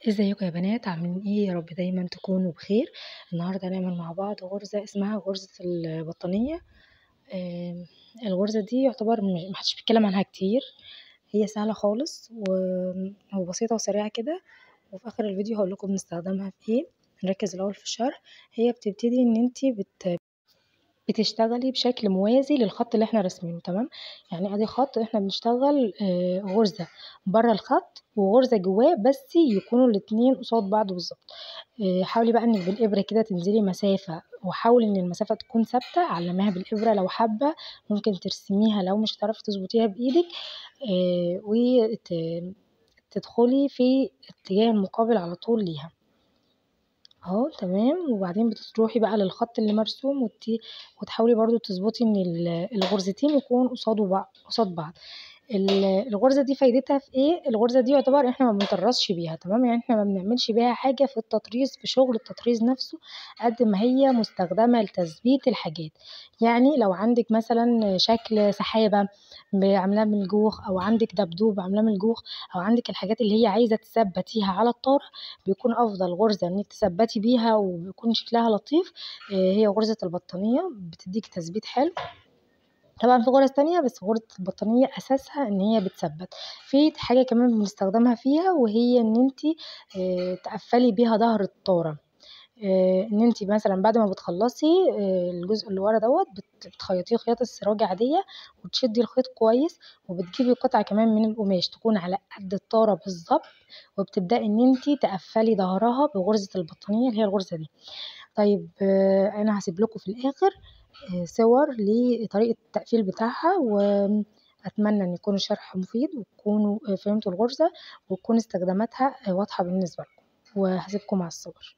ازيكم يا بنات، عاملين ايه؟ يا رب دايما تكونوا بخير. النهارده هنعمل مع بعض غرزة اسمها غرزة البطانية. الغرزة دي يعتبر محدش بيتكلم عنها كتير. هي سهلة خالص وبسيطة وسريعة كده. وفي اخر الفيديو هقول لكم بنستخدمها في ايه. نركز الاول في الشرح. هي بتبتدي ان انتي بتشتغلي بشكل موازي للخط اللي احنا راسمينه، تمام؟ يعني ادي خط احنا بنشتغل غرزة بره الخط وغرزة جواه، بس يكونوا الاتنين قصاد بعض بالظبط. حاولي بقى انك بالابرة كده تنزلي مسافة، وحاولي ان المسافة تكون ثابتة. علميها بالابرة لو حابة، ممكن ترسميها لو مش هتعرفي تظبطيها بايدك. وتدخلي في اتجاه المقابل على طول ليها اهو، تمام. وبعدين بتروحي بقى للخط اللي مرسوم وتحاولي برضو تظبطي ان الغرزتين يكونوا قصاد بعض. الغرزة دي فايدتها في ايه؟ الغرزة دي يعتبر احنا ما بنطرزش بيها، تمام؟ يعني احنا ما بنعملش بيها حاجة في التطريز، في شغل التطريز نفسه، قد ما هي مستخدمة لتثبيت الحاجات. يعني لو عندك مثلا شكل سحابة عاملاه من الجوخ، او عندك دبدوب عاملاه من الجوخ، او عندك الحاجات اللي هي عايزة تثبتيها على الطارة، بيكون افضل غرزة انك تثبتي بيها وبيكون شكلها لطيف. هي غرزة البطانية بتديك تثبيت حلو. طبعا في غرز تانية، بس غرزة البطانية اساسها ان هي بتثبت. في حاجة كمان بنستخدمها فيها، وهي ان انتي تقفلي بيها ظهر الطارة. ان انتي مثلا بعد ما بتخلصي الجزء اللي ورا دوت بتخيطيه خياطة السراج عادية، وتشدي الخيط كويس، وبتجيبي قطعة كمان من القماش تكون على قد الطارة بالظبط، وبتبدأي ان انتي تقفلي ظهرها بغرزة البطانية اللي هي الغرزة دي. طيب انا هسيب لكم في الاخر صور لطريقة التقفيل بتاعها، واتمنى ان يكون الشرح مفيد، وتكونوا فهمتوا الغرزة، وتكون استخداماتها واضحة بالنسبة لكم. وهسيبكم مع الصور.